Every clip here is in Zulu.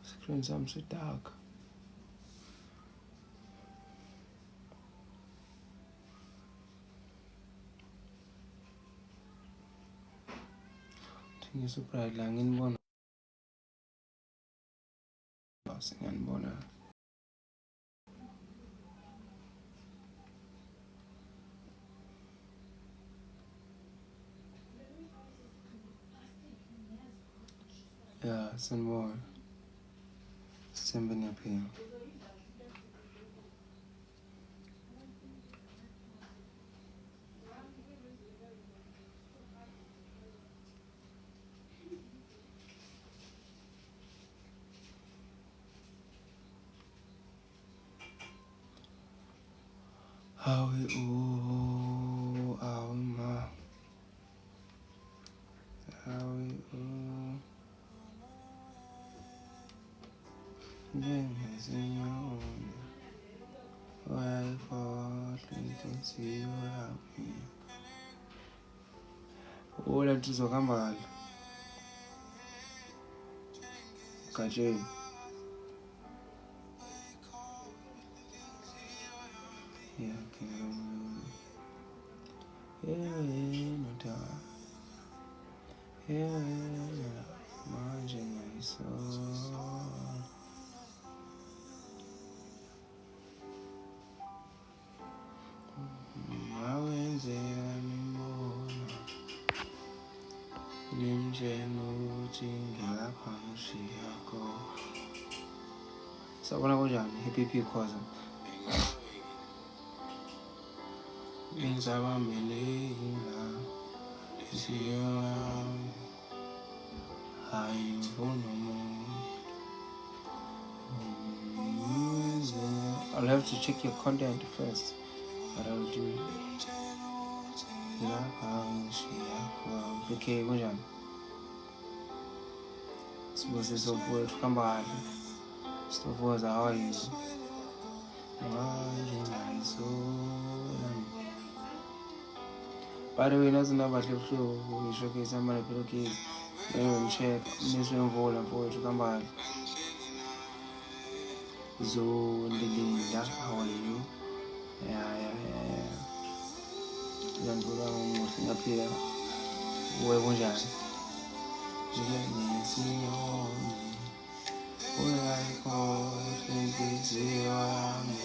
Screen sami so dark. Thing so bright la nginibona. Singanibona. Yeah, sanibona. Sithembe niyaphila. Hawe ma. Hawe njengezinyoni. Wayikhohlwa inhliziyo yami. Ola tuzohamba kahle. Gatsheni. Manje ngiyayisola. Mawenzeka ngibona ngimtshela ukuthi ngilapha ngishiya khona. Sabona kunjani Happy Khoza. Ngizabambelela inhliziyo yami. Ayivuna umuntu. I'll have to check your content first, but I'll do it. Okay, kunjani? Sibusiso mfowethu kuhamba kahle. Sitofoza, how are you? Manje ngiyayisola. By the way, nazi nabahle ebuhlungu ngishokisa ama pillowcase. Ngicheck niswemvula mfowethu kuhamba kahle. Zondilinda, how are you? Yeah. Ngiyandula ngomuhle ngaphila. Uwe kunjani? Njengezinyoni. Uyayikhohlwa inhliziyo yami.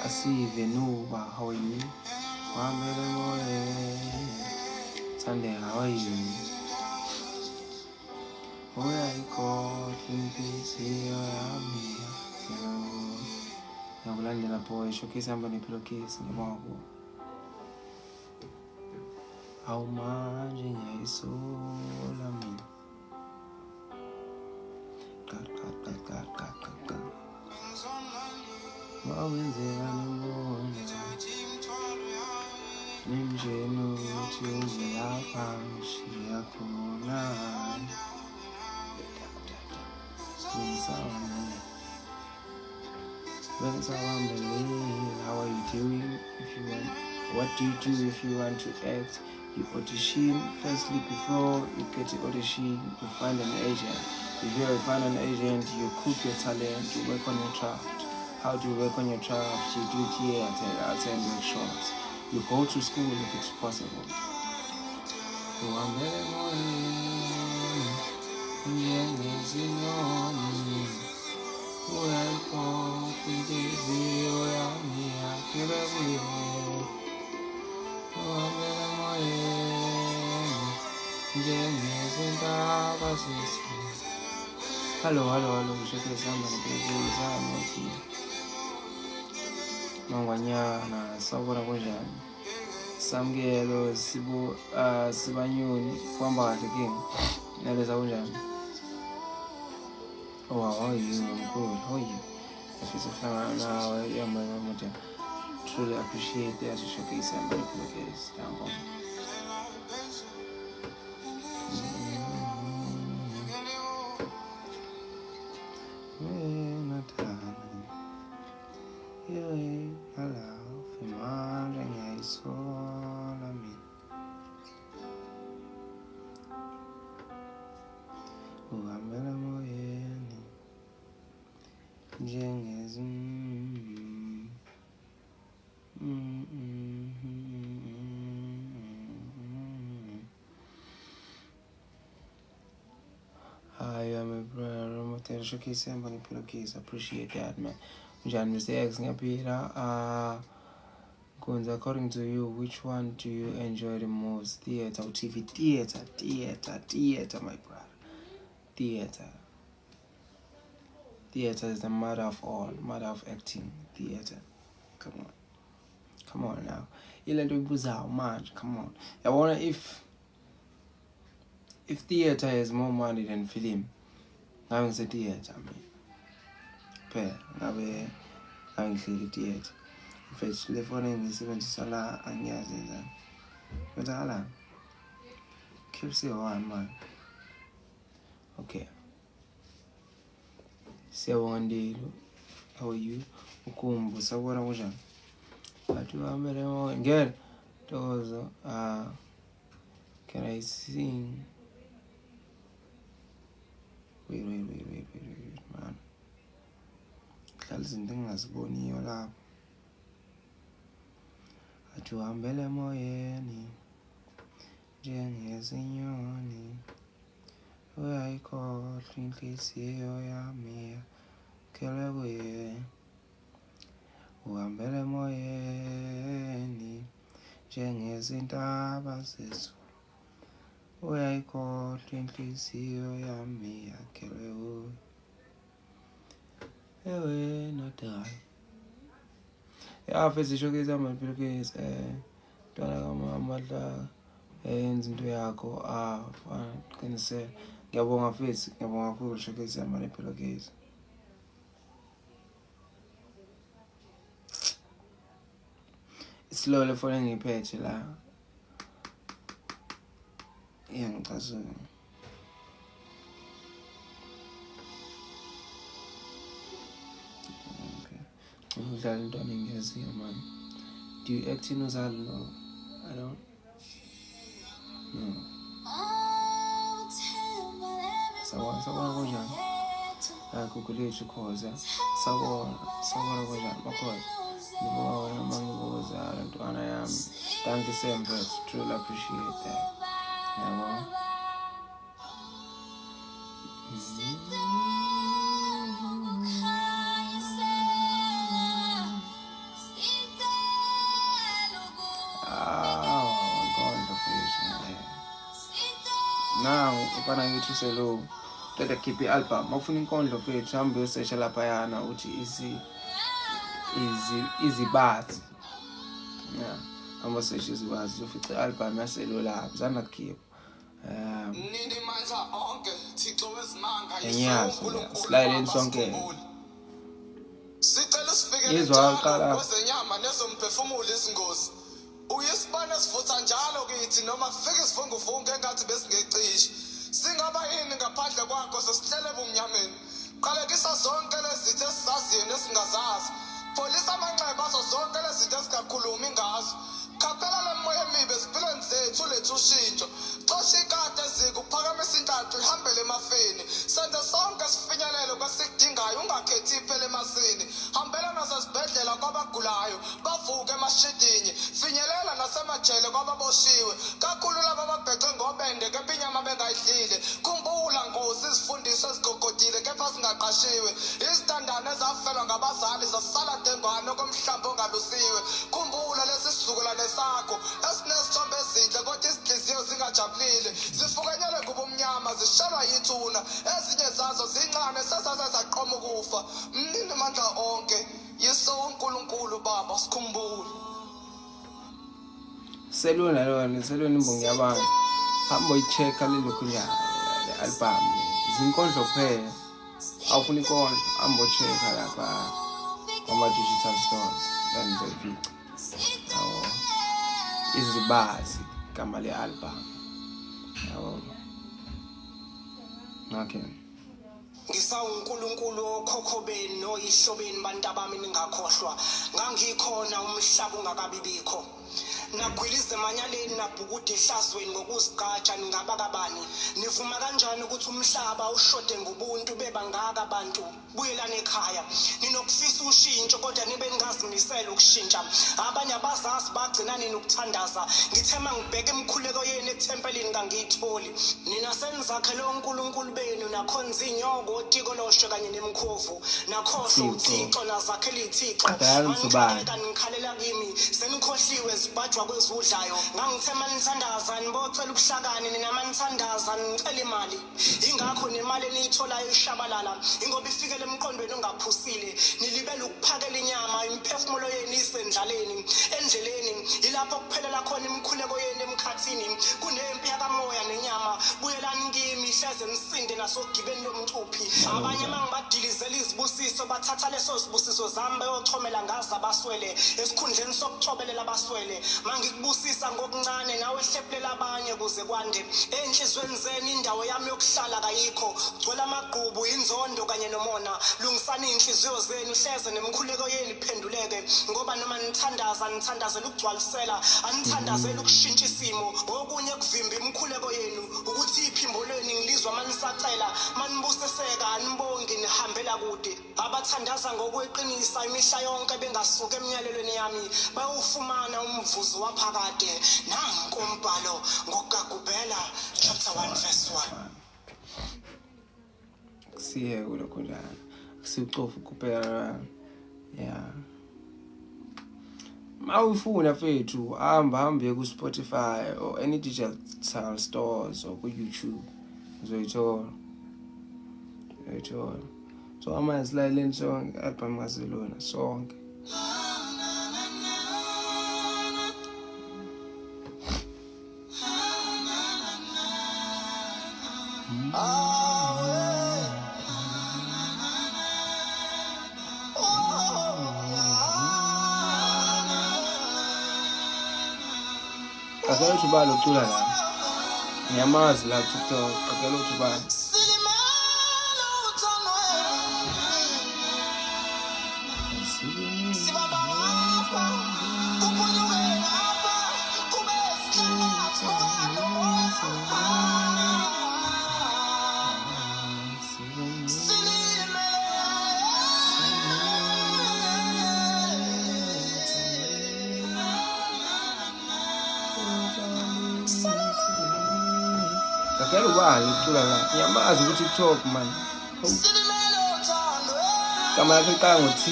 Asive Nuba, how are you? Wamele moyeni. Thandeka, how are you? Uyayikhohlwa inhliziyo yami. Ngiyakulandela boy, showcase hamba nepillowcase ngibonga. Hawu manje ngiyayisola mina. Ka. Mawenzeka ngibona ngimtshela ukuthi ngilapha ngishiya khona. How are you doing? What do you do if you want to act? You audition firstly before you get to audition. You find an agent. If you find an agent, you cook your talent. You work on your craft. How do you work on your craft? You do theater and workshops. You go to school if it's possible. Hello, shake somebody. Mangwanyana, sabona kunjani? Samkelo sibanyoni kuhamba kahle king. Naleza kunjani? Oh, how are you? I'm good. How are you? Afisa kuhlangana nawe yamana moja. Truly appreciate that you showcase and showcase. Thank ngiyacela showcase yami bani pillowcase. Appreciate that, man. Njani Mr. X ngiyaphila. Kunze, according to you, which one do you enjoy the most? Theater or TV? Theater, my brother. Theater is the mother of all, mother of acting. Theater. Come on now. Man, come on. I wonder if theater has more money than film. Now it's a theater, man. Now it's a theater. If it's living in Sala and Yazin, but Alan, keep saying one, man. Okay. Say one day, how are you? Ukumbu, Sawara Wajan. But you are very well. Girl, those, can I sing? Wait, man. Kalzin thing as bony or lap. Atuambele moyeni, jenge sinyoni. Where I call, twinkly see ya me, Kelewe. Uambele moyeni, jenge zintaba sesu. Where I call, twinkly see ya me, Kelewe. Ewe, not die. After showcase ama pillowcase twana kama amadla yenza into yakho qiniseka ngiyabonga mfethu ngiyabonga kakhulu showcase ama pillowcase slow le phone ngiphethe la ngicazula man. Do you act in Uzal? No, I don't. No. Sawa gojan. Kukulechu koza. Sawa gojan. Makoi. Nibo mangoza. And I am. Thank you so much. Truly appreciate that. Yeah, now ukana ngithi selo tata keep album mafuna inkondlo fethu hambe uyosesha lapha yana uthi easy bath yeah hamba sesha izibazi ufica album yaselo lapha zana keep nini manje onke Thixo wezinanga yiSilayleni sonke sicela sifike njalo kwezenyama nezomphefumulo izingozi uyisibane sivutha njalo kithi noma kufika isivunguvungu engathi besingecishi singaba yini ngaphandle kwakho sesihlele bumnyameni qalekisa zonke lezitho esizaziyo nesingazazi pholisa amanxeba azo zonke lezitho esingakhulumi ngazo khaphela le moya emibi esiphilweni zethu lethu ushintsho xosha ikade eziko uphakamisa intathu ihambele emafeni senze sonke sifinyelele kwesikudingayo ungakhethi iphele emasini hambela nasesibhedlela kwabagulayo bavuke emashidinye finyelela nasemajele kwababoshiwe kakhulu laba ababhece ngobende kepha inyama bengayidlile khumbula Nkosi izifundiswa ezigogodile kepha singaqashiwe izitandane ezafelwa ngabazali zasala dengwane komhlamba ongalusiwe khumbula lesi sizukulwane sakho esinesithombe ezinhle kodwa izinhliziyo zingajabulile zifukenyele ngobumnyama zishelwa yithuna ezinye zazo zincane sezazaqoma ukufa mnini mandla onke yiso uNkulunkulu Baba sikhumbule selona imbongi yabantu hamba uyichecka lelokhunyana le album zinkondlo kuphela awufuna inkondlo hamba uchecka lapha ama digital stores then uzoyifica yawo izibazi igama le album yawo okay ngisawuNkulunkulu okhokhobeni noyishobeni bantabami ningakhohlwa ngangikhona umhlaba ungakabibikho nagwiliza emanyaleni nabhukude ehlazweni ngokuzigcatsha ningabakabani nivuma kanjani ukuthi umhlaba ushode ngobuntu bebangaka abantu buyelana ekhaya ninokufisa ushintsho kodwa nibe ningazimisela ukushintsha abanye abazazi bagcina ninokuthandaza ngithema ngibheke emkhuleko yeni ethempelini engangiyitholi nina senizakhele uNkulunkulu benu nakhonza inyoko otikoloshe kanye nemkhovu nakhohlwa uThixo nazakhela iThixo mangiqhubeka ngikhalela kimi senikhohliwe zibhajwa kwezudlayo ngangithema nithandaza nibocela ubuhlakani nina manithandaza ngicela imali ingakho nemali eniyitholayo ishabalala ingoba ifikele emqondweni ongaphusile nilibele ukuphakela inyama imphefumulo yenu isendlaleni endleleni ilapho kuphelela khona imkhuleko yenu emkhathini kunempi yakamoya nenyama buyelani kimi hleze nisinde nasogibeni lomcuphi abanye mangibadilizela izibusiso bathatha leso sibusiso zami beyochomela ngazi abaswele esikhundleni sokuchobelela abaswele mangikubusisa ngokuncane nawe hleplela abanye kuze kwande enhlizweni zenu indawo yami yokuhlala kayikho gcwele amagqubu inzondo kanye nomona lungisani inhliziyo zenu hleze nemkhuleko yenu iphenduleke ngoba noma nithandazela ukugcwalisela anithandazela ukushintsha isimo okunye kuvimba imkhuleko yenu ukuthi iphimbo lenu ngilizwa manisacela manibusiseka anibongi nihambela kude abathandaza ngokweqinisa imihla yonke bengasuka emnyalelweni yami bayofumana umvuzo waphakade nanku umbhalo ngokuGagubela chapter 1 verse 1 siye kulokho njalo siucofu kuphela mawufuna fethu hambe ku Spotify or any digital stores or ku YouTube uzoyithola so amazilaleni sonke album kaZelona sonke Akela uthubalo ucula la ngiyamazi la TikTok akela uthubalo akela ubani ucula la ngiyamazi ku TikTok man kama lakhe qala ngo-T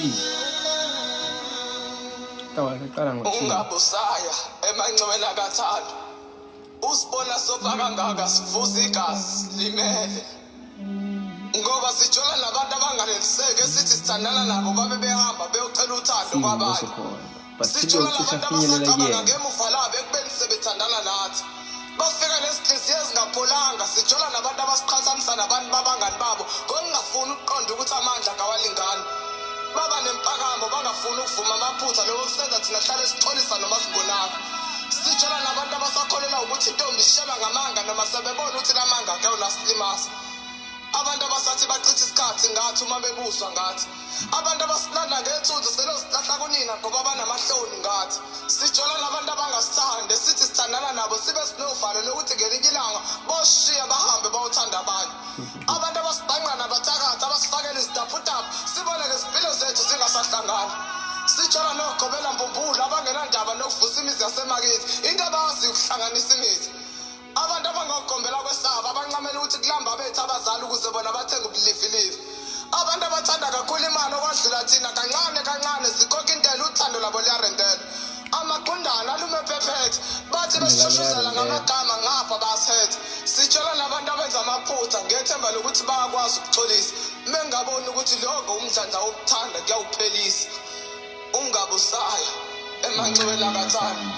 ungabusaya emancwela kathando usibona sofa kangaka sivuza igazi limele ngoba sijola nabantu abanganeliseki esithi sithandana nabo babe behamba beyocela uthando kwabanye sijola nabantu abasacabanga ngemuva labo ekubeni sebethandana nathi bafika nezinhliziyo ezingapholanga sijola nabantu abasiqhathanisa nabantu babangani babo ngokungafuni ukuqonda ukuthi amandla kawalingani baba nempakamo bangafuni ukuvuma amaphutha lokho kusenza thina hlale sixolisa noma sibonaka sijola nabantu abasakholelwa ukuthi intombi isheba ngamanga noma sebebona ukuthi lamanga akayona silimaza abantu abasathi bachitha isikhathi ngathi uma bebuswa ngathi abantu abasilanda ngethunzi selosilahla kunina ngoba banamahloni ngathi sijola nabantu abangasithande sithi sithandana nabo sibe sinovalo lokuthi ngelinye ilanga boshiya bahambe bawuthanda abanye abantu abasibhanqa nabathakathi abasifakela izidaputaphu sibone ngezimpilo zethu zingasahlangani sijola nogobela mbumbulu abangenandaba nokuvusa imizi yasemakithi into abazi ukuhlanganisa imizi abantu abangogombela kwesaba abanqamela ukuthi kulamba bethu abazali ukuze bona bathenga ubulifilifi abantu abathanda kakhulu imali okwadlula thina kancane sikhokha intela uthando labo liyarentela amaqondana alume phephethe bathi besishushuzela ngamagama ngapha basethe sijola nabantu abenza amaphutha ngethemba lokuthi bayakwazi ukuxolisa mengaboni ukuthi lokho umdlandla wokuthanda kuyawuphelisa ungabusaya emancwela kathando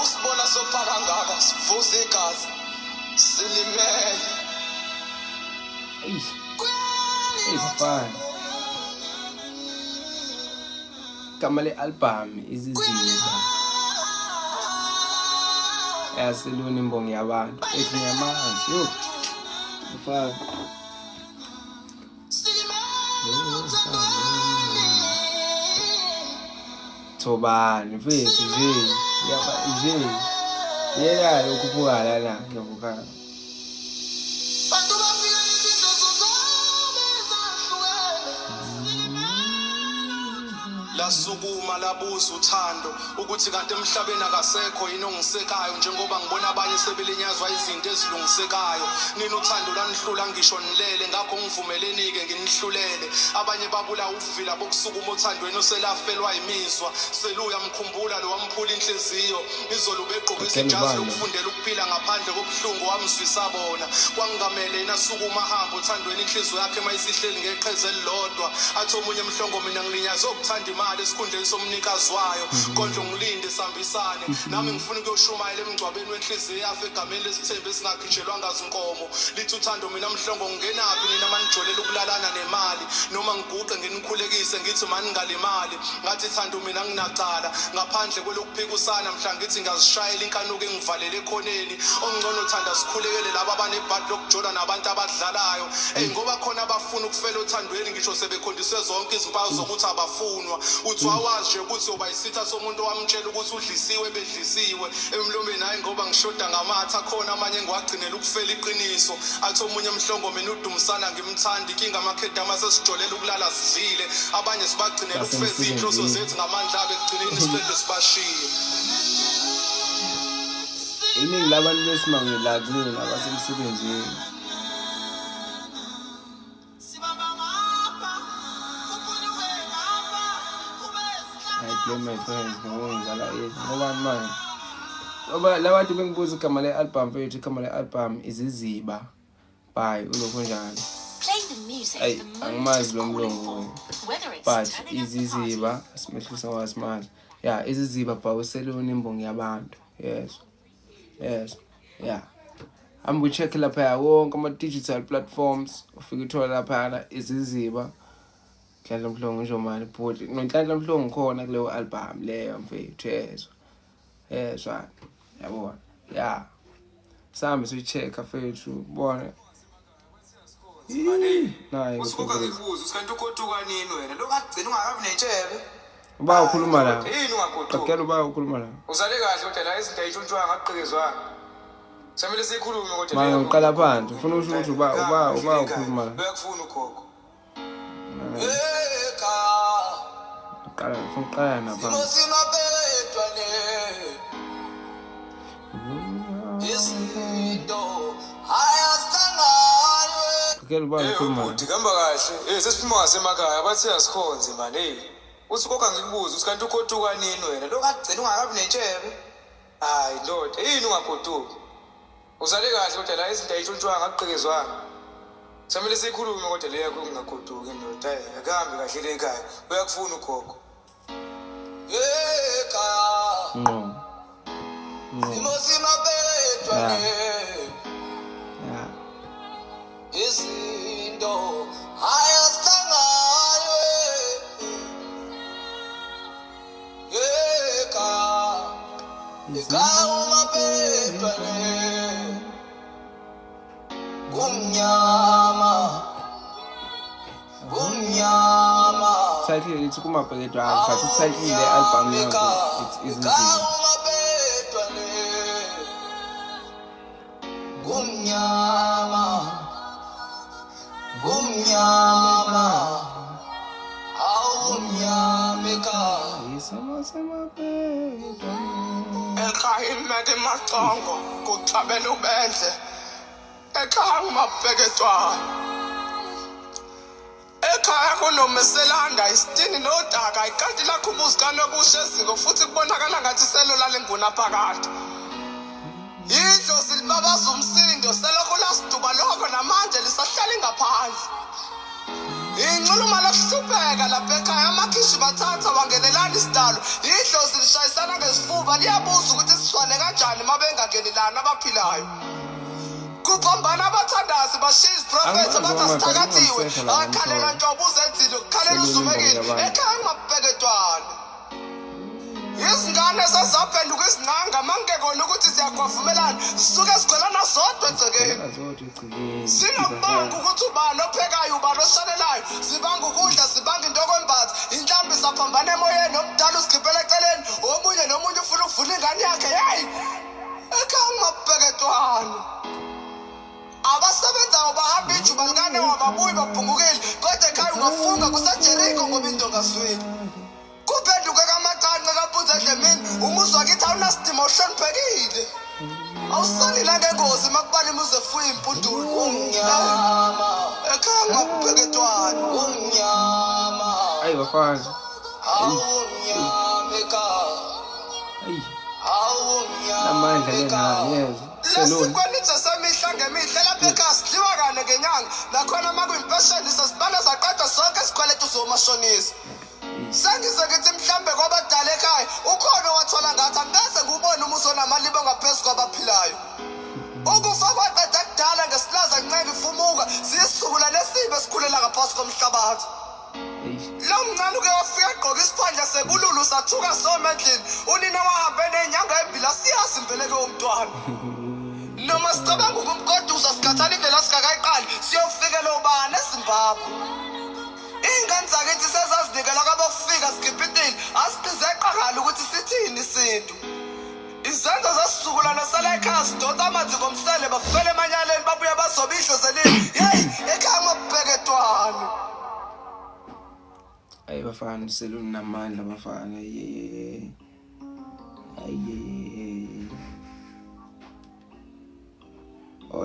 usibona sofa kangaka sivuza igazi silimele fine kama le album izizinda yaselona imbongi yabantu ethi ngiyamazi yo fine Thobani mfethu nje yaba nje yena lokubuka lana yobuka bantu bafika izinto zabo ezahlukene lasukuma labuza uthando ukuthi kanti emhlabeni akasekho yini ongisekayo njengoba ngibona abanye sebelinyazwa izinto ezilungisekayo nina uthando lanihlula ngisho nilele ngakho ngivumelenike nginihlulele abanye babula uvila bokusukuma uthandweni oselafelwa imizwa seluya mkhumbula lo wamphula inhliziyo izolo begqokisa ijazi lokufundela ukuphila ngaphandle kobuhlungu wamzwisa bona kwangamele nasukuma hamba uthandweni inhliziyo yakhe mayisihleli ngeqheze elilodwa athi omunye emhlongo mina ngilinyaze ukuthanda imali esikhundleni somnikazi wayo konje ngilinde sambisane nami ngifuna ukuyoshumayela emgcwabeni wenhliziyo yafe egameni lesithembu esingakhishelwanga zinkomo lithi uthando mina mhlongo ngenaphi nina manijolela ukulalana nemali noma ngiguqe nginikhulekise ngithi mani ngalimali ngathi thando mina nginacala ngaphandle kwelokuphikisana mhla ngithi ngazishayela inkanuko engivalele ekhoneni ongcono thanda sikhulekele laba abanebhadi lokujola nabantu abadlalayo ngoba khona abafuna ukufela othandweni ngisho sebekhondiswe zonke izimpawu zokuthi abafunwa uthi wawazi nje ukuthi uba isitha somuntu owamtshela ukuthi udlisiwe bedlisiwe emlomeni hayi ngoba ngishoda ngamatha khona amanye ngiwagcinela ukufela iqiniso athi omunye emhlongo mina udumisana ngimthanda inkinga amakhedama sesijolela ukulala sidlile abanye sibagcinela ukufeza inhloso zethu ngamandla abe ekugcineni sibende sibashiye iningi labantu besimame la kunina abasemsebenzini I blame my friends ngokungizala yethu ngoba manje ngoba labantu bengibuza igama le-album fethu igama le-album iziziba by ulokho njalo ayi angimazi lo mlungu but iziziba simehlisa ngasimanje yeah iziziba by useloni imbongi yabantu yes yeah I'm check lapha wonke ama-digital platforms ufika uthola lapha iziziba Nhlanhla Mhlongo ngisho manje but noNhlanhla Mhlongo khona kuleyo album leyo mfethu yezwa yabona yeah sambe sicheck fethu bona nayi usuka ngibuza usikanti ugoduka nini wena lokagcina ungakabi nentshebe uba ukhuluma la yini ungagoduka qaqela uba ukhuluma la uzale kahle kodwa la izinto ayitshontshwa ngaqikezwana samele sikhulume kodwa manje uqala phansi ufuna usho ukuthi uba ukhuluma la uyakufuna ugogo qala napha qaqela uba ukhuluma la Dikamba kahle sesiphuma ngasemakhaya bathi asikhonze manje uthi kokho ngikubuza usikanti ugoduka nini wena lokagcina ungakabi nentshebe hayi ndoda yini ungagoduki uzale kahle kodwa la izinto ayitshontshwa ngaqikezwana samele sikhulume kodwa le yakho ungagoduki ndoda akahambi kahle le ekhaya uyakufuna ugogo ekhaya no simapetwa izinto ayasangayo umapetwa kumnyama title ithi kumabheketwa but title le album yakho it's iziziba kumnyama awumnyameka ekhaya imeke macongo kuchabela ubendle ekhaya ngumabheketwana ekhaya kunomeselanda isitini nodaka ikanti lakho ubuzikana kushe eziko futhi kubonakala ngathi selola lenguna phakathi yidlo silibabaza umsindo selokhu lasiduba lokho namanje lisahlala ngaphandle inxuluma lokuhlupheka lapha ekhaya amakhishi bathatha wangenelana isidalo yidlo silishayisana ngesifuba liyabuza ukuthi siswane kanjani uma bengangenelani abaphilayo kuqombana abathandazi bashiya iziprofethi abathi asithakathiwe akhalela nhlobo uzenzile ukukhalela uzumekile ekhaya ngumabheketwana izingane zazaphenduka izinqanga mangekona ukuthi ziyagwavumelana zisuke sigcwelana zodwa egcekeni sinokubanga ukuthi ubani ophekayo ubani oshanelayo zibanga ukudla zibanga into kwembathi inhlambi zaphambana emoyeni omdala usigibhela eceleni omunye nomunye ufuna ukuvula ingane yakhe yeyi ekhaya ngumabheketwana abasebenzayo bahamba ijuba likane wababuyi babhungukile kodwa ekhaya ungafunga kusejeriko ngoba into ngasweli umuzwa kithi awunasidima uhloniphekile awusali la ngengozi makubani muze fuye impundulu umnyama ekhaya ngokubheketwana umnyama ayi bafana awumnyama ekhaya namandla lengane yezwa selona lesikwelithe semihla ngemihla lapha ekhaya sidliwa kane ngenyanga nakhona makuyimpesheni sesibana saqeda sonke isikweletu zomashonisa sengize ngithi mhlambe kwabadala ekhaya ukhona wathola ngathi angase ngubone umuso namalibo ngaphezulu kwabaphilayo ukufa kwaqeda kudala ngesilaza nceke ifumuka siyisukula lesibe sikhulela ngaphasi komhlabathi lo mncane uke wafika egqoka isiphandla sebululu sathuka somendlini unina wahambe nenyanga embila siyazi impeleke yomntwana noma sicabanga ukumgodusa sikhathana indlela sikakayiqali siyofikela ubani eZimbabwe ingane zakithi sezazinikela kwabofika sikhipitile asiqizeqakala ukuthi sithini isintu izenzo zasisukulana sala ekhaya sidonsa amanzi ngomsele bafele emanyaleni babuye bazobihlo zelini yeyi ekhaya ngobheketwane ayi bafana selona namandla bafana ayi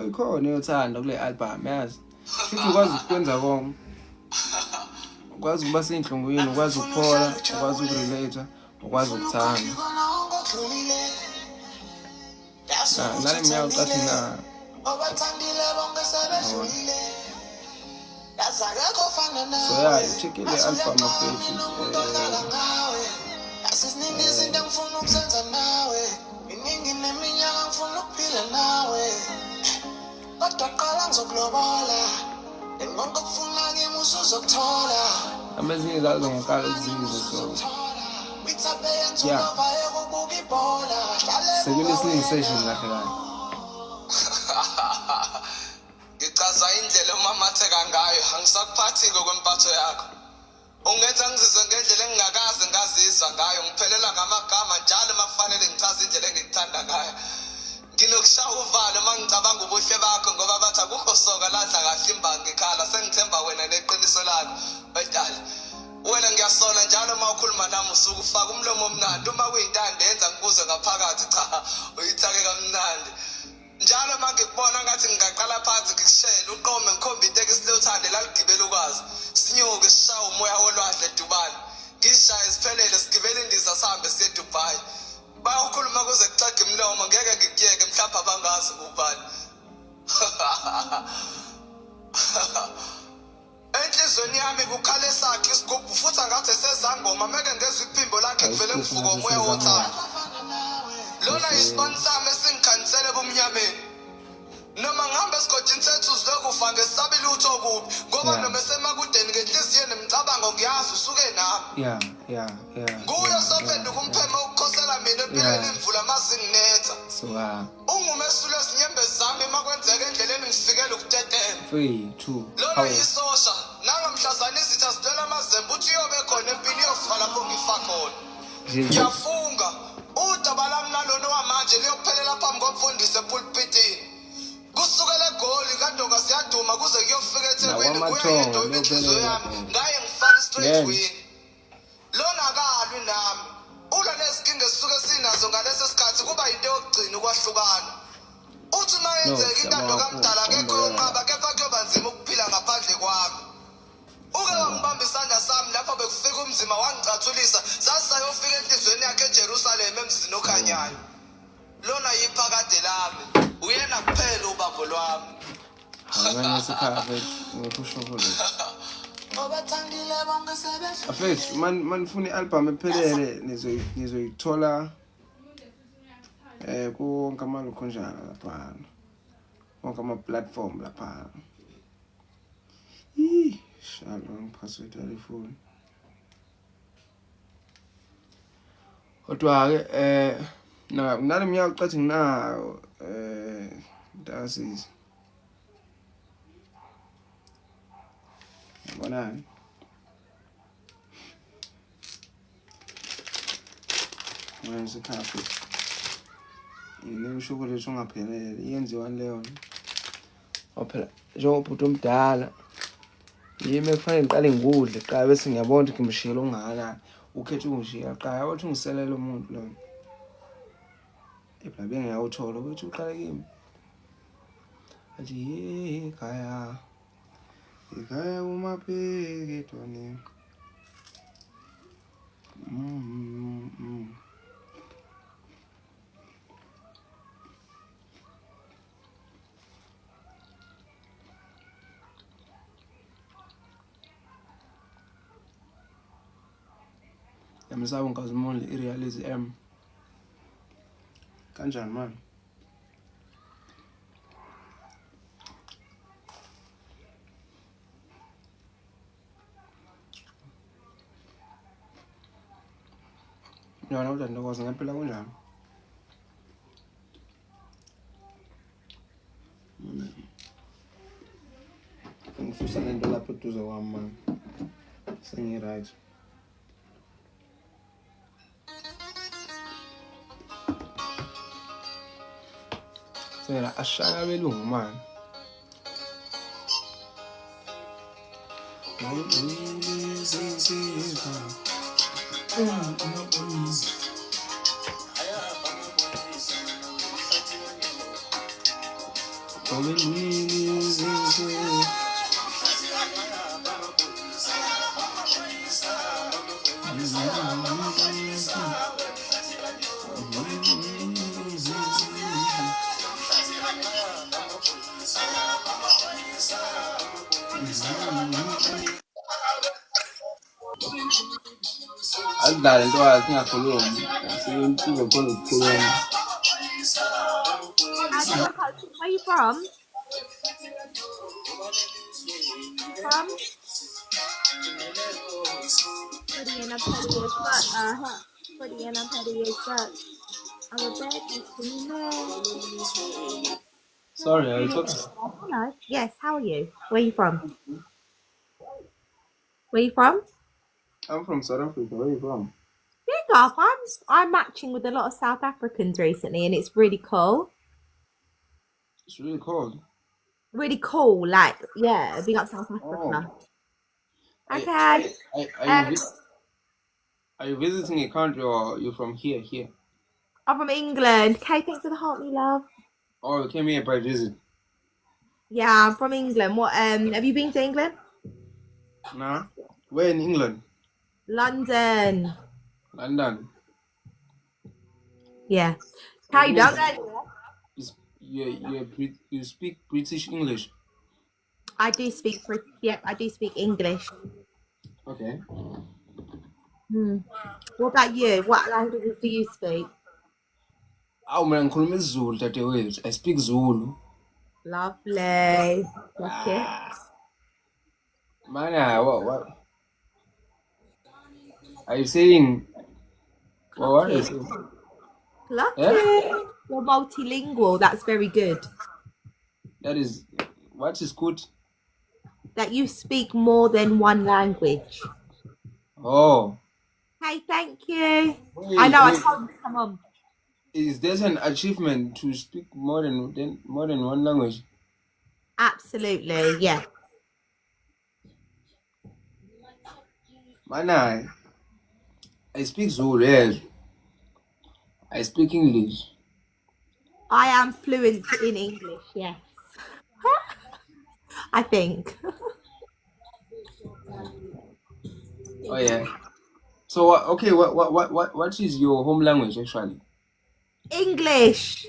ikhona yothanda kule album yazi futhi ukwazi ukwenza konke ukwazi ukuba senhlungwini ukwazi ukuphola ukwazi ukurelate ukwazi ukuthanda nale miyawu cathi na so yeah check ile album afethu asiziningi izinto engifuna ukuzenza nawe iningi neminyaka ngifuna ukuphila nawe kodwa qala ngizokulobola engonke okufuna kimi usuzokuthola amezinye zazo ngaqala ukuzizwa so yeah sekulesiningi session kahle kahle ngichaza indlela umamatheka ngayo angisakuphathi ngokwempatho yakho ungenza ngizizwe ngendlela engingakaze ngazizwa ngayo ngiphelela ngamagama njalo makufanele ngichaze indlela engikuthanda ngayo nginokushaya uvalo mangicabanga ubuhle bakho ngoba bathi akukho soka ladla kahle imbangi ekhala sengithemba wena neqiniso lakho wedala wena ngiyasona njalo mawukhuluma nami usuku ufaka umlomo omnandi uma kuyintando yenza ngibuze ngaphakathi cha uyithake kamnandi njalo mangikubona ngathi ngingaqala phansi ngikushela uqome ngikhomba itekisi lothande laligibela ukwazi sinyuke sishaya umoya wolwandle eDubai ngishaye siphelele sigibele indiza sihambe siye eDubai bayokhuluma kuze kucaga imlomo ngeke ngikuyeke mhlawumbe abangazi kubani enhlizweni yami kukhale sakhe isigubhu futhi angathi sezangoma meke ngezwe iphimbo lakhe kuvele ngivuka umoya wothando lona isibani sami esingikhanisele ebumnyameni noma ngihambe esigodini sethu silokufa ngesabi lutho okubi ngoba noma esemakudeni ngenhliziyo nemicabango ngiyazi usuke nami nguye sophenduka umpheme ukukhosela mina empilweni imvula mazinginetha ungumesule ezinyembezi zami makwenzeka endleleni ngifikele ukutetema 3 2 lona yisosha nangamhlazana izitha sidwela amazembe uthi uyobe khona empini yokufa lapho ngifa khona ngiyafunga udaba lami nalona wamanje liyophelela phambi komfundisi epulpitini kusukela egoli kandoka siyaduma kuze kuyofika eThekwini kuyayedwa inhliziyo yami ngaye ngifaka straight win lona akalwi nami ula nezinkinga esisuke sinazo ngalesi sikhathi kuba into yokugcina ukwahlukana uthi mayenzeka intando kamdala akekho yonqaba kepha kuyoba nzima ukuphila ngaphandle kwami uke wangibamba isandla sami lapho bekufika umzima wangicathulisa sasayofika enhlizweni yakhe eJerusalem emzini okhanyayo lona yiphakade lami uyena kuphela ubambo lwami abanye sikhathi ngikusho khona obathandile bonke sebedlule afethu manifuna ialbum ephelele nizoyithola konke amalukhonjana lapha konke ama-platform lapha shalom password alifoni kodwa-ke nale minyaka ucathi nginayo ntasiza yabonani ngesikhathi inemshuko lethu ongaphelele iyenziwa leyo phela njengobhuti omdala yimi kufanele ngiqale ngikudle qala bese ngiyabona ukuthi ngimshiyela ongakanani ukhethe ungishiya qala wathi ungiselela umuntu lo ebhlabe ngiyawuthola ukuthi uqale kimi athi ekhaya ekhaya umabheke Tony. Yamisaba ngikazimonle irealize kanjani manje? Yona kodwa ndokwazi ngempela kunjani? Ngifisa ngento lapho eduze kwami manje. Sengi-right. Sena ashaya belungu manje. Adlale into yakhe ingakhulumi. Siyimpilo khona ukukhuluma. Where are you from? From? Pretty and a petty as fuck. Pretty and a petty as fuck. I'm a bad bitch. Sorry, are you talking? Hello. Yes, how are you? Where are you from? Where are you from? I'm from South Africa. Where are you from? Yeah, Garth, I'm matching with a lot of South Africans recently, and it's really cool. It's really cold. Really cool, like yeah, big up South Africa. Okay. Are you visiting a country or you from here? I'm from England. Okay, thanks for the heart, me love. Oh, you came here by visit? Yeah, I'm from England. What? Have you been to England? Nah. Where in England? London. London. Yeah. How you doing? You speak British English? I do speak I do speak English. Okay. What about you? What languages do you speak? Mina ngikhuluma isiZulu dadewethu. I speak Zulu. Lovely. Okay. Man, what? Are you saying? Well, what are you saying? Lucky. Yeah? You're multilingual. That's very good. What is good? That you speak more than one language. Oh. Hey, thank you. Wait, I know. I told you to come on. Is there an achievement to speak more than one language? Absolutely, yeah. Man, I speak Zulu, yes. I speak English. I am fluent in English, yes. I think. Oh yeah. So okay, what is your home language actually? English.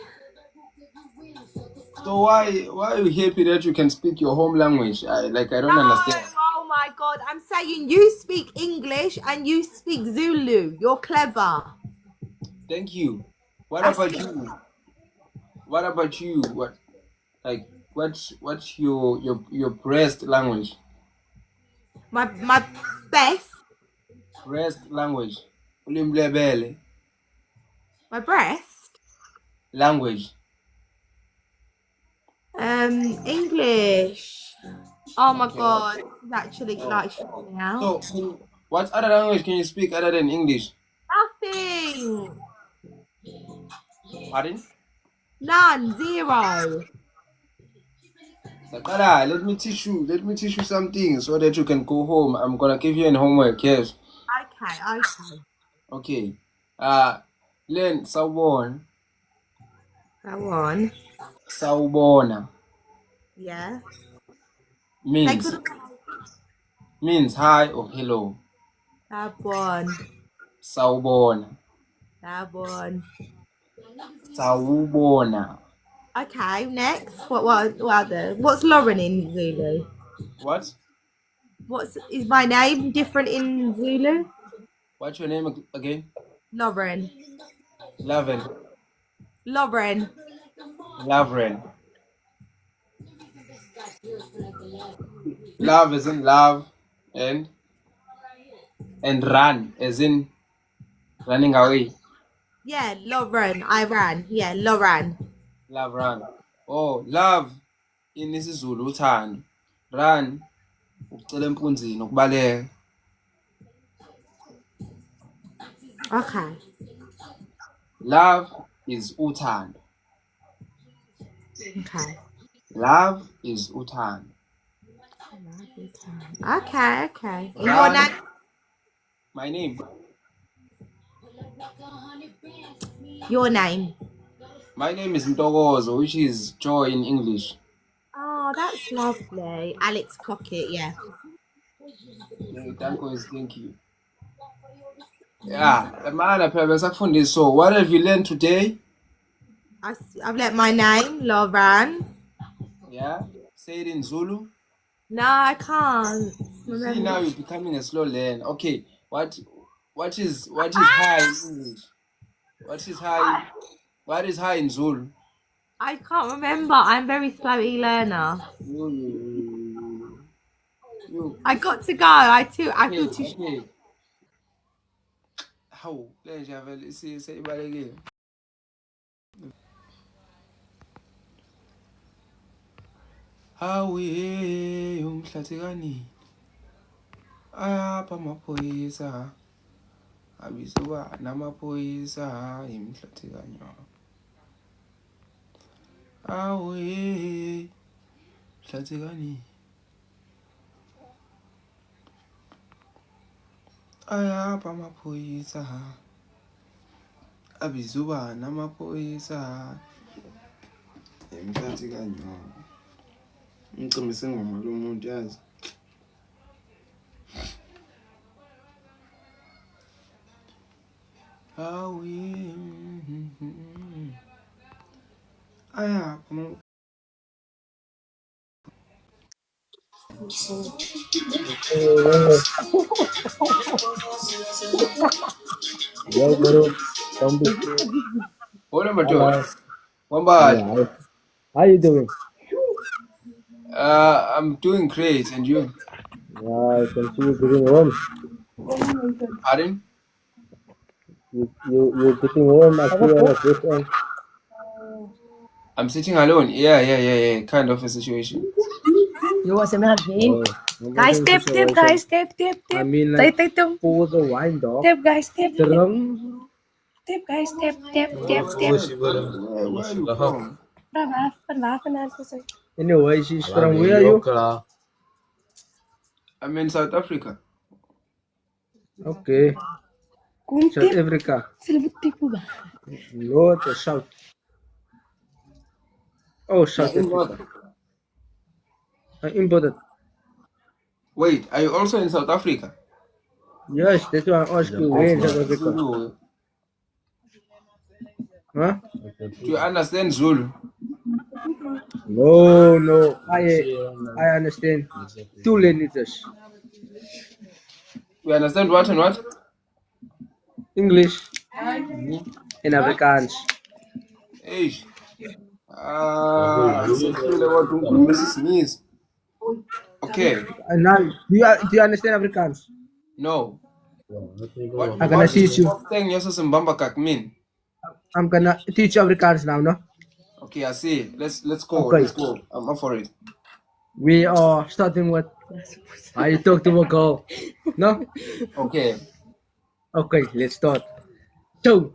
So why are you happy that you can speak your home language? I don't understand. Oh my god, I'm saying you speak English and you speak Zulu. You're clever. Thank you. What about you? What's your breast language? My best. Breast language. Ulimlebele. My breast. Language. English. Oh my god, it's actually like showing out. So, what other language can you speak other than English? Nothing. Pardon? None. Zero. Sakala, let me teach you something so that you can go home. I'm gonna give you an homework, yes. Okay. Okay. Learn Sawubona. Go on. Sawubona Yeah. Take means all hi or hello. Gabon. Sawubona. Gabon. Sawubona. Okay, next. What other? What's Lauren in Zulu? What? Is my name different in Zulu? What's your name again? Lauren. Lavin. Lauren. Lavren. Love as in love and run as in running away. Yeah, Lauren. I ran. Yeah, Lauren. Love run. Oh, love in isiZulu uthando. Run ukucela empunzini ukubaleka. Okay. Love is uthando. Okay. Love is uthando. Okay, okay. And your Run. name? My name. Your name. My name is Ntokozo, which is joy in English. Oh, that's lovely. Alex Pocket, yeah. Thank you. Yeah, man, so what have you learned today? I've let my name, Lauren. Yeah, say it in Zulu. No, I can't. You see, now you're becoming a slow learner. Okay, what is high in English? What is high? What is high in Zulu? I can't remember. I'm very slow learner. You. I got to go. I feel too. Okay. How? Let's have a say it again. Hawe umhlathekani ayapha amaphoyisa abizuka namaphoyisa imhlathekanyo awe mhlathekani ayapha amaphoyisa abizuka namaphoyisa imhlathekanyo ngicimisa ingoma lo muntu yazi hawe ayapha Yo, bro. Don't be scared. Hold on, Hello. Wamba. How you doing? I'm doing great, and you? I can see you getting warm. Pardon? You're getting warm. I see on a dress on. I'm sitting alone. Yeah. Kind of a situation. You was not Oh, Guys, tip, guys, tip. I mean, Tay, like, tung. pour the wine, dog. Tip, guys, tip. Drum. Tip, guys, tip. Where are you from? Anyway, she's from where are you? I'm in South Africa. Okay. South Africa. North or south? Oh, South Africa. Imported. Wait, are you also in South Africa? Yes, that's why I asked you. Where in South Africa? Zulu. Huh? Do you understand Zulu? No. I understand. Two languages. You understand what and what? English and Afrikaans. Hey. Mrs. Smith. Okay. And now, do you understand Afrikaans? No. I'm gonna teach you. I'm gonna teach you Afrikaans now, no? Okay, I see. Let's go. Okay. Let's go. I'm up for it. We are starting with how you talk to a girl. No? Okay. Okay, let's start. So,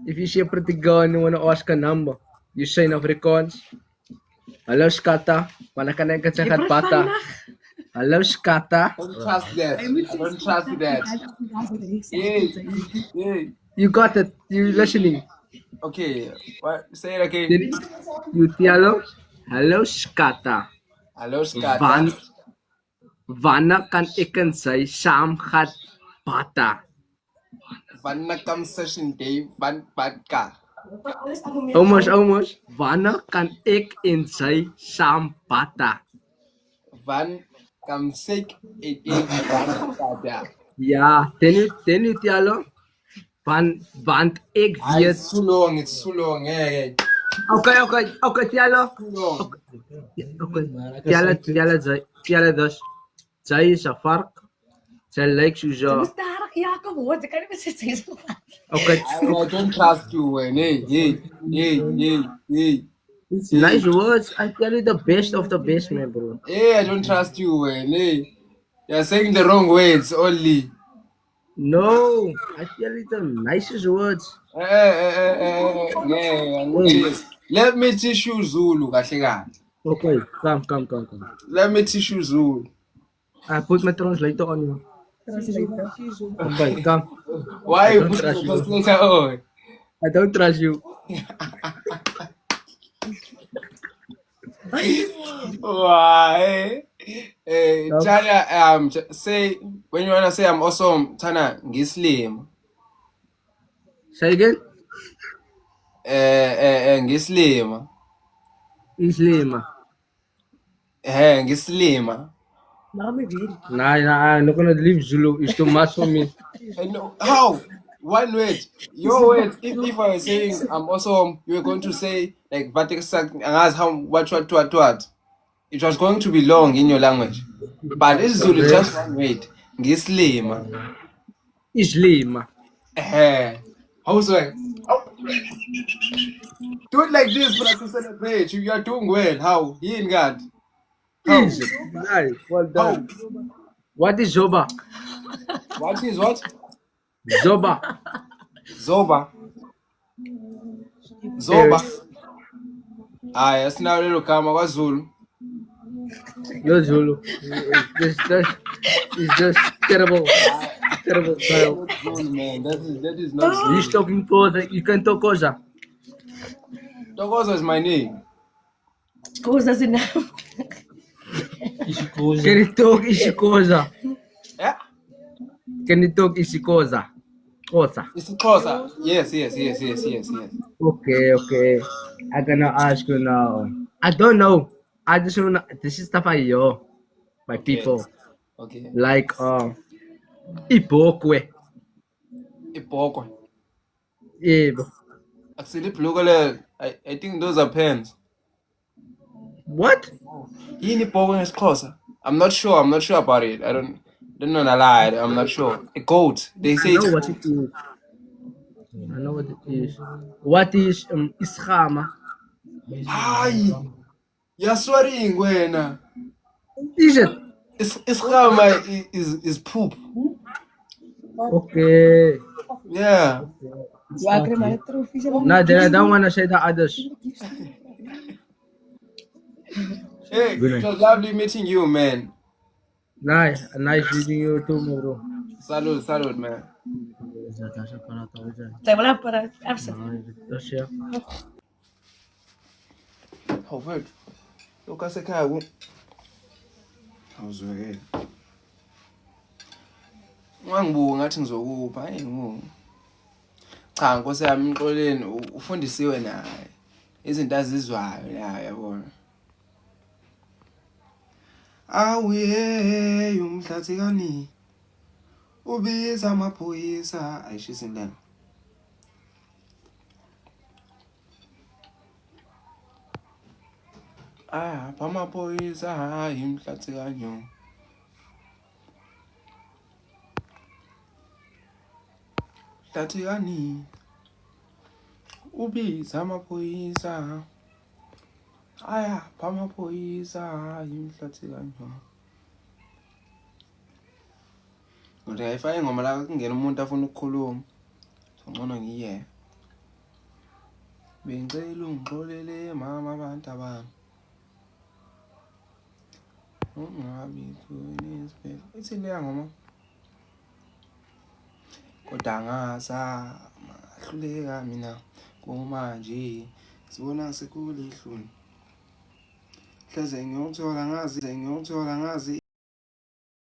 if you see a pretty girl and you wanna ask a number, you say in Afrikaans, "Hallo skatta, wanneer kan ek dit sê gat bata?" Hallo skatta. Don't trust that. I don't trust that. Yeah. You got it. You listening? Okay, what? Say it again. Then you tell hello Skata. Hallo, Skata. Wanneer kan ek en sy saam gaan bata? Wanneer kom session day van Badka? Almost. Wanneer kan ek en sy saam bata? Van kom sick it day van Badka. Ja, then you tell want ek weet. It's too long, it's too long. Hey. Okay, tell Too long. Okay, tell dus. Sy is 'n vark. Sy lyk soos 'n Mas daar ja kom hoor, jy kan nie sit sê so. okay. I don't trust you, man. Hey. Nice words. I tell you the best of the best, man, bro. Hey, I don't trust you, man. Hey. You're saying the wrong words only. No, I tell you the nicest words. Let me teach you Zulu, kahle kahle. Okay, come. Let me teach you Zulu. I put my translator on you. Okay, come. Why I you don't put trust the you. translator on? I don't trust you. Why? Tana, say when you wanna say I'm awesome, Tana, ngislim. Say again. Ngislim. Islam. Ngislim. Mami weer. Nah, I'm not gonna leave Zulu. It's too much for me. No, how? One word. Your word. If I was saying I'm awesome, you were going to say like Vatisak and ask how what. It was going to be long in your language. But this Zulu is just one word. Ngislim. Islam. How's it? Do it like this, but to celebrate. You are doing well. How? He in God. How? Easy. Nice. Well How? done. What is Zoba? What is what? Zoba. Zoba. Zoba. Yes, now little kama kwa Zulu. You're Zulu. It's just terrible. Terrible style. Zulu, man. That is not Zulu. He's talking Koza. You can talk Koza. Togozo is my name. Koza se naam. Can you talk Ishikoza? Yeah? Can you talk Ishikoza? Koza. It's Xhosa. Yes. Okay. I'm gonna ask you now. I don't know. I just wanna. This is stuff I know. My people. Okay. Like Ipokwe. Ipokwe. Yeah. Bro. Actually, Plugale, I think those are pens. What? Yini Ipokwe is closer. I'm not sure about it. I don't know the lie. I'm not sure. A goat. They I say know it's what it is. I know what it is. What is Ischama? Hi. You're swearing when Is it? it's Khama is poop. Okay. Yeah. Ja, kry maar trofees. No, then I don't wanna say the others. Hey, it was lovely meeting you, man. Nice meeting you too, bro. Salud, man. Sy wil op para afsit. That's yeah. Oh, wait. Look, I said, I was okay. Ngangibunga ngathi ngizokupha hayi ngu. Cha Nkosi yami Mxoleni ufundisiwe naye. Izinto azizwayo la yabona. Awuye umhlathi kani. Ubiza amaphoyisa ayishisa indlela. Amaphoyisa hayi umhlathi kanyo. Mhlathi kani. Ubiza amaphoyisa. Amaphoyisa hayi umhlathi kanyo. Ngoba ayifake ngoma la kungena umuntu afuna ukukhuluma. Ngcono ngiye. Bengicela ungixolele mama abantu abami. Ungabi kunisibhe. Ithi leya ngoma. Kodwa ngazama ahluleka mina kumanje sibona sekulihluni hleze ngiyothola ngazi